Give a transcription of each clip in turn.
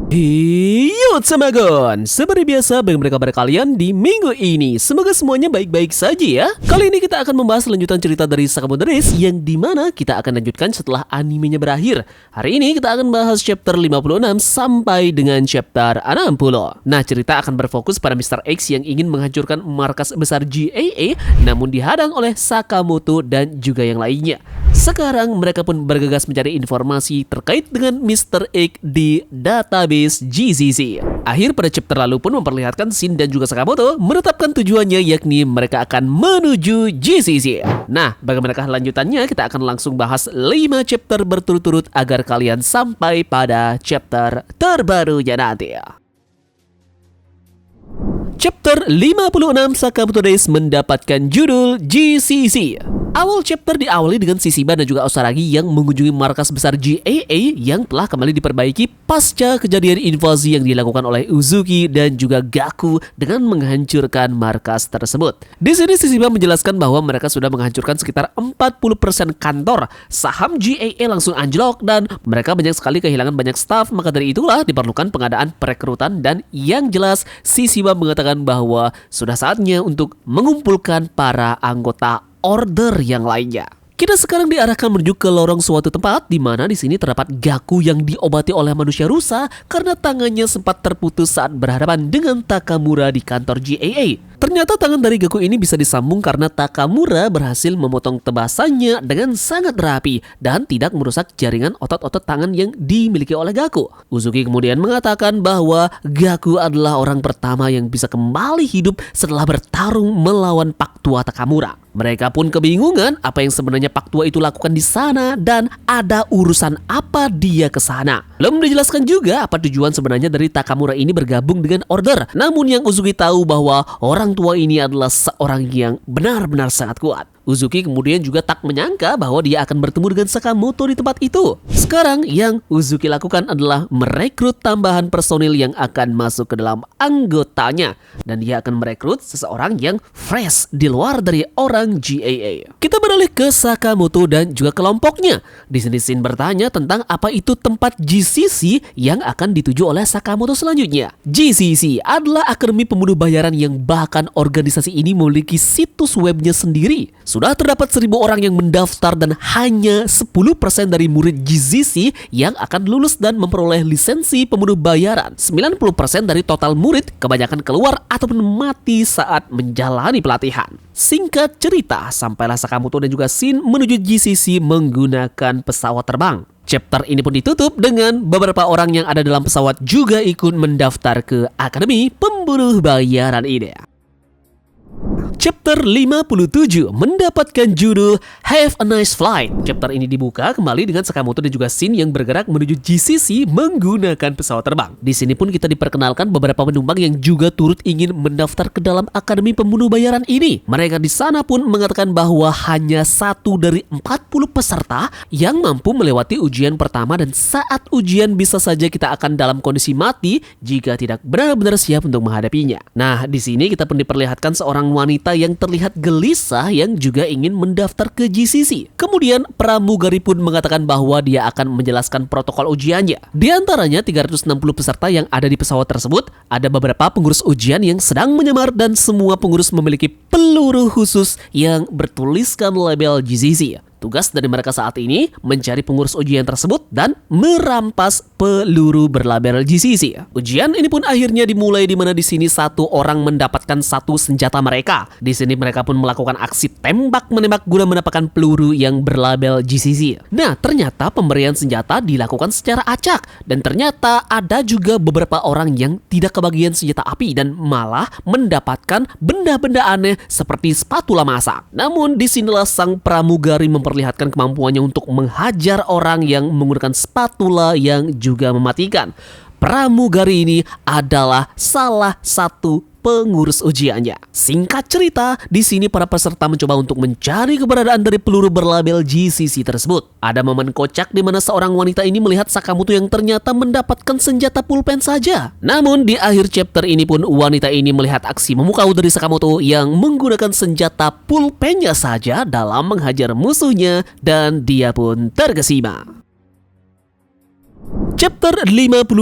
Yo Samagon, seperti biasa bagaimana kabar kalian di minggu ini? Semoga semuanya baik-baik saja ya. Kali ini kita akan membahas lanjutan cerita dari Sakamoto Days yang dimana kita akan lanjutkan setelah animenya berakhir. Hari ini kita akan bahas chapter 56 sampai dengan chapter 60. Nah, cerita akan berfokus pada Mr. X yang ingin menghancurkan markas besar GAA namun dihadang oleh Sakamoto dan juga yang lainnya. Sekarang mereka pun bergegas mencari informasi terkait dengan Mr. X di database GCC. Akhir pada chapter lalu pun memperlihatkan Shin dan juga Sakamoto menetapkan tujuannya, yakni mereka akan menuju GCC. Nah, bagaimanakah lanjutannya? Kita akan langsung bahas 5 chapter berturut-turut agar kalian sampai pada chapter terbarunya nanti. Chapter 56 Sakamoto Days mendapatkan judul GCC. Awal chapter diawali dengan Shishiba dan juga Osaragi yang mengunjungi markas besar GAA yang telah kembali diperbaiki pasca kejadian invasi yang dilakukan oleh Uzuki dan juga Gaku dengan menghancurkan markas tersebut. Di sini Shishiba menjelaskan bahwa mereka sudah menghancurkan sekitar 40% kantor, saham GAA langsung anjlok dan mereka banyak sekali kehilangan banyak staf, maka dari itulah diperlukan pengadaan perekrutan dan yang jelas Shishiba mengatakan bahwa sudah saatnya untuk mengumpulkan para anggota order yang lainnya. Kita sekarang diarahkan menuju ke lorong suatu tempat di mana di sini terdapat Gaku yang diobati oleh manusia rusa karena tangannya sempat terputus saat berhadapan dengan Takamura di kantor GAA. Ternyata tangan dari Gaku ini bisa disambung karena Takamura berhasil memotong tebasannya dengan sangat rapi dan tidak merusak jaringan otot-otot tangan yang dimiliki oleh Gaku. Uzuki kemudian mengatakan bahwa Gaku adalah orang pertama yang bisa kembali hidup setelah bertarung melawan Pak Tua Takamura. Mereka pun kebingungan apa yang sebenarnya Pak Tua itu lakukan di sana dan ada urusan apa dia ke sana. Belum dijelaskan juga apa tujuan sebenarnya dari Takamura ini bergabung dengan order. Namun yang Uzuki tahu bahwa orang tua ini adalah seorang yang benar-benar sangat kuat. Uzuki kemudian juga tak menyangka bahwa dia akan bertemu dengan Sakamoto di tempat itu. Sekarang yang Uzuki lakukan adalah merekrut tambahan personil yang akan masuk ke dalam anggotanya. Dan dia akan merekrut seseorang yang fresh di luar dari orang GAA. Kita beralih ke Sakamoto dan juga kelompoknya. Di sini Shin bertanya tentang apa itu tempat GCC yang akan dituju oleh Sakamoto selanjutnya. GCC adalah akademi pembunuh bayaran yang bahkan organisasi ini memiliki situs webnya sendiri. Sudah terdapat 1.000 orang yang mendaftar dan hanya 10% dari murid GCC yang akan lulus dan memperoleh lisensi pembunuh bayaran. 90% dari total murid kebanyakan keluar ataupun mati saat menjalani pelatihan. Singkat cerita, sampailah Sakamoto dan juga Shin menuju GCC menggunakan pesawat terbang. Chapter ini pun ditutup dengan beberapa orang yang ada dalam pesawat juga ikut mendaftar ke Akademi Pembunuh Bayaran ini. Chapter 57 mendapatkan judul Have a Nice Flight. Chapter ini dibuka kembali dengan Sakamoto dan juga Shin yang bergerak menuju GCC menggunakan pesawat terbang. Di sini pun kita diperkenalkan beberapa penumpang yang juga turut ingin mendaftar ke dalam Akademi Pembunuh Bayaran ini. Mereka di sana pun mengatakan bahwa hanya 1 dari 40 peserta yang mampu melewati ujian pertama dan saat ujian bisa saja kita akan dalam kondisi mati jika tidak benar-benar siap untuk menghadapinya. Nah, di sini kita pun diperlihatkan seorang wanita yang terlihat gelisah yang juga ingin mendaftar ke GCC. Kemudian pramugari pun mengatakan bahwa dia akan menjelaskan protokol ujiannya. Di antaranya 360 peserta yang ada di pesawat tersebut, ada beberapa pengurus ujian yang sedang menyamar dan semua pengurus memiliki peluru khusus yang bertuliskan label GCC. Tugas dari mereka saat ini mencari pengurus ujian tersebut dan merampas peluru berlabel GCC. Ujian ini pun akhirnya dimulai di mana di sini satu orang mendapatkan satu senjata mereka. Di sini mereka pun melakukan aksi tembak menembak guna mendapatkan peluru yang berlabel GCC. Nah, ternyata pemberian senjata dilakukan secara acak dan ternyata ada juga beberapa orang yang tidak kebagian senjata api dan malah mendapatkan benda-benda aneh seperti spatula masak. Namun disinilah sang pramugari memperlihatkan kemampuannya untuk menghajar orang yang menggunakan spatula yang juga mematikan. Pramugari ini adalah salah satu pengurus ujiannya. Singkat cerita, di sini para peserta mencoba untuk mencari keberadaan dari peluru berlabel GCC tersebut. Ada momen kocak di mana seorang wanita ini melihat Sakamoto yang ternyata mendapatkan senjata pulpen saja. Namun di akhir chapter ini pun wanita ini melihat aksi memukau dari Sakamoto yang menggunakan senjata pulpennya saja dalam menghajar musuhnya dan dia pun terkesima. Chapter 58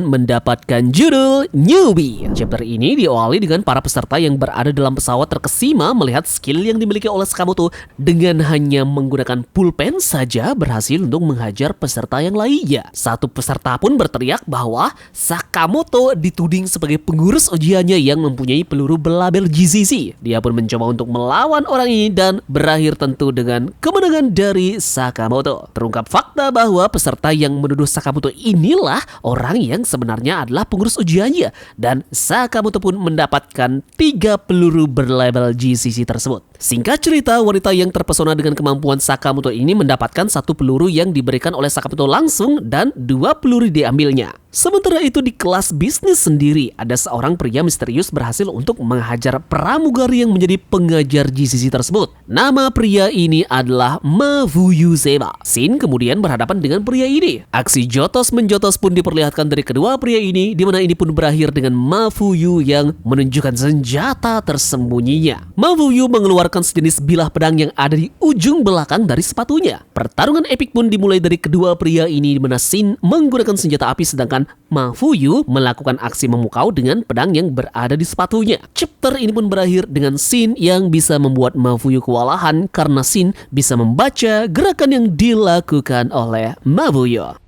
mendapatkan judul Newbie. Chapter ini diawali dengan para peserta yang berada dalam pesawat terkesima melihat skill yang dimiliki oleh Sakamoto dengan hanya menggunakan pulpen saja berhasil untuk menghajar peserta yang lainnya. Satu peserta pun berteriak bahwa Sakamoto dituding sebagai pengurus ujiannya yang mempunyai peluru berlabel GCC. Dia pun mencoba untuk melawan orang ini dan berakhir tentu dengan kemenangan dari Sakamoto. Terungkap fakta bahwa peserta yang menuduh Sakamoto inilah orang yang sebenarnya adalah pengurus ujiannya dan Sakamoto pun mendapatkan 3 peluru berlabel GCC tersebut. Singkat cerita, wanita yang terpesona dengan kemampuan Sakamoto ini mendapatkan 1 peluru yang diberikan oleh Sakamoto langsung dan 2 peluru diambilnya. Sementara itu di kelas bisnis sendiri, ada seorang pria misterius berhasil untuk menghajar pramugari yang menjadi pengajar GCC tersebut. Nama pria ini adalah Mafuyu Seba. Shin kemudian berhadapan dengan pria ini. Aksi jotos-menjotos pun diperlihatkan dari kedua pria ini, di mana ini pun berakhir dengan Mafuyu yang menunjukkan senjata tersembunyinya. Mafuyu mengeluarkan sejenis bilah pedang yang ada di ujung belakang dari sepatunya. Pertarungan epik pun dimulai dari kedua pria ini, di mana Shin menggunakan senjata api sedangkan Mafuyu melakukan aksi memukau dengan pedang yang berada di sepatunya. Chapter ini pun berakhir dengan Shin yang bisa membuat Mafuyu kewalahan karena Shin bisa membaca gerakan yang dilakukan oleh Mafuyu.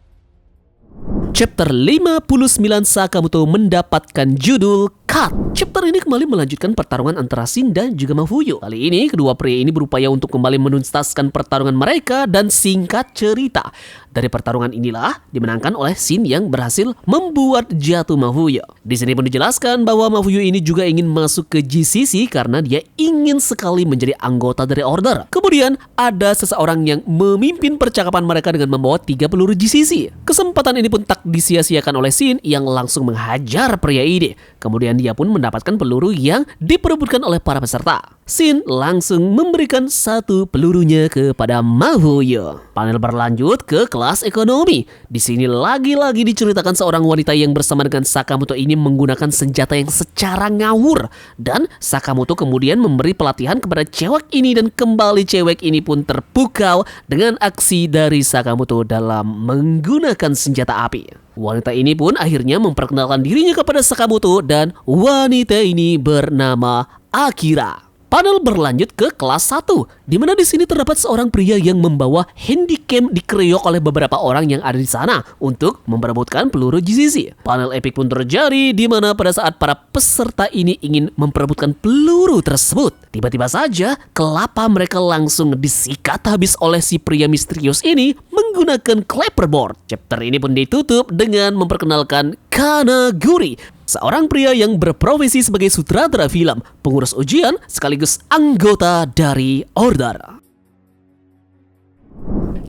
Chapter 59 Sakamoto mendapatkan judul Cut. Chapter ini kembali melanjutkan pertarungan antara Shin dan juga Mafuyu. Kali ini kedua pria ini berupaya untuk kembali menuntaskan pertarungan mereka dan singkat cerita, dari pertarungan inilah dimenangkan oleh Shin yang berhasil membuat jatuh Mafuyu. Di sini pun dijelaskan bahwa Mafuyu ini juga ingin masuk ke GCC karena dia ingin sekali menjadi anggota dari Order. Kemudian ada seseorang yang memimpin percakapan mereka dengan membawa 3 peluru GCC. Kesempatan ini pun tak disia-siakan oleh Shin yang langsung menghajar pria ini. Kemudian dia pun mendapatkan peluru yang diperebutkan oleh para peserta. Shin langsung memberikan 1 pelurunya kepada Mafuyu. Panel berlanjut ke kelas ekonomi. Di sini lagi-lagi diceritakan seorang wanita yang bersama dengan Sakamoto ini menggunakan senjata yang secara ngawur, dan Sakamoto kemudian memberi pelatihan kepada cewek ini dan kembali cewek ini pun terpukau dengan aksi dari Sakamoto dalam menggunakan senjata api. Wanita ini pun akhirnya memperkenalkan dirinya kepada Sakamoto dan wanita ini bernama Akira. Panel berlanjut ke kelas 1, di mana di sini terdapat seorang pria yang membawa handycam dikeroyok oleh beberapa orang yang ada di sana untuk memperebutkan peluru GCC. Panel epik pun terjadi di mana pada saat para peserta ini ingin memperebutkan peluru tersebut, tiba-tiba saja kelapa mereka langsung disikat habis oleh si pria misterius ini menggunakan clapperboard. Chapter ini pun ditutup dengan memperkenalkan Kanaguri, seorang pria yang berprofesi sebagai sutradara film, pengurus ujian, sekaligus anggota dari Order.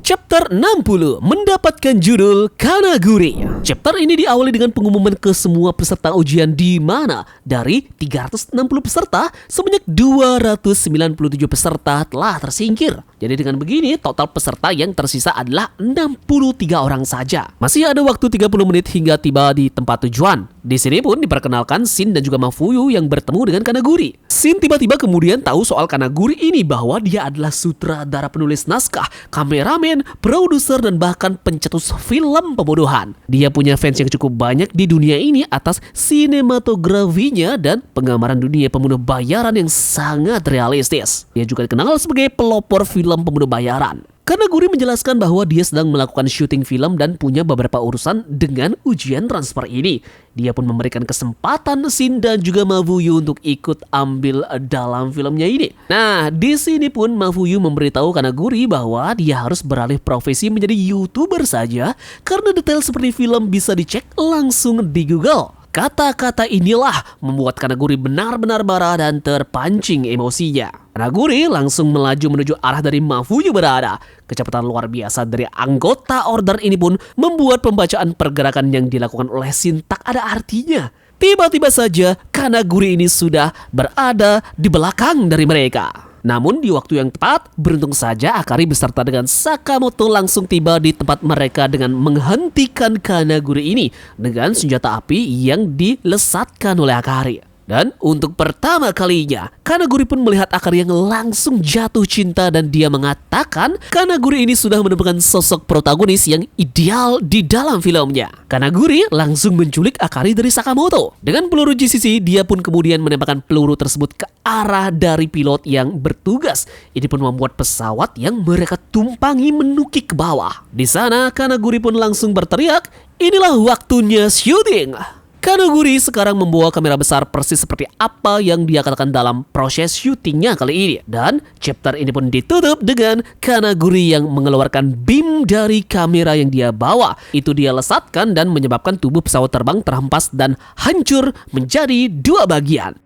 Chapter 60 mendapatkan judul Kanaguri. Chapter ini diawali dengan pengumuman ke semua peserta ujian, di mana dari 360 peserta, sebanyak 297 peserta telah tersingkir. Jadi dengan begini, total peserta yang tersisa adalah 63 orang saja. Masih ada waktu 30 menit hingga tiba di tempat tujuan. Di sini pun diperkenalkan Shin dan juga Mafuyu yang bertemu dengan Kanaguri. Shin tiba-tiba kemudian tahu soal Kanaguri ini bahwa dia adalah sutradara, penulis naskah, kameramen, produser, dan bahkan pencetus film pembunuhan. Dia punya fans yang cukup banyak di dunia ini atas sinematografinya dan penggambaran dunia pembunuh bayaran yang sangat realistis. Dia juga dikenal sebagai pelopor film pembunuh bayaran. Kanaguri menjelaskan bahwa dia sedang melakukan syuting film dan punya beberapa urusan dengan ujian transfer ini. Dia pun memberikan kesempatan Shin dan juga Mafuyu untuk ikut ambil dalam filmnya ini. Nah, di sini pun Mafuyu memberitahu Kanaguri bahwa dia harus beralih profesi menjadi YouTuber saja karena detail seperti film bisa dicek langsung di Google. Kata-kata inilah membuat Kanaguri benar-benar marah dan terpancing emosinya. Kanaguri langsung melaju menuju arah dari Mafuyu berada. Kecepatan luar biasa dari anggota Order ini pun membuat pembacaan pergerakan yang dilakukan oleh Shin tak ada artinya. Tiba-tiba saja Kanaguri ini sudah berada di belakang dari mereka. Namun di waktu yang tepat, beruntung saja Akari beserta dengan Sakamoto langsung tiba di tempat mereka dengan menghentikan Kanaguri ini dengan senjata api yang dilesatkan oleh Akari. Dan untuk pertama kalinya, Kanaguri pun melihat Akari yang langsung jatuh cinta dan dia mengatakan Kanaguri ini sudah menemukan sosok protagonis yang ideal di dalam filmnya. Kanaguri langsung menculik Akari dari Sakamoto. Dengan peluru GCC, dia pun kemudian menembakkan peluru tersebut ke arah dari pilot yang bertugas. Ini pun membuat pesawat yang mereka tumpangi menukik ke bawah. Di sana, Kanaguri pun langsung berteriak, "Inilah waktunya syuting!" Kanaguri sekarang membawa kamera besar persis seperti apa yang dia katakan dalam proses syutingnya kali ini. Dan chapter ini pun ditutup dengan Kanaguri yang mengeluarkan beam dari kamera yang dia bawa. Itu dia lesatkan dan menyebabkan tubuh pesawat terbang terhempas dan hancur menjadi dua bagian.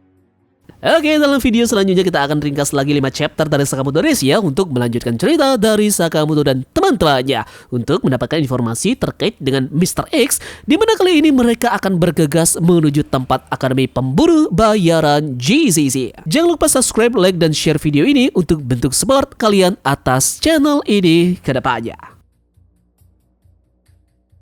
Oke, dalam video selanjutnya kita akan ringkas lagi 5 chapter dari Sakamoto Days ya untuk melanjutkan cerita dari Sakamoto dan teman-temannya untuk mendapatkan informasi terkait dengan Mr. X, di mana kali ini mereka akan bergegas menuju tempat Akademi Pemburu Bayaran GCC. Jangan lupa subscribe, like, dan share video ini untuk bentuk support kalian atas channel ini ke depannya.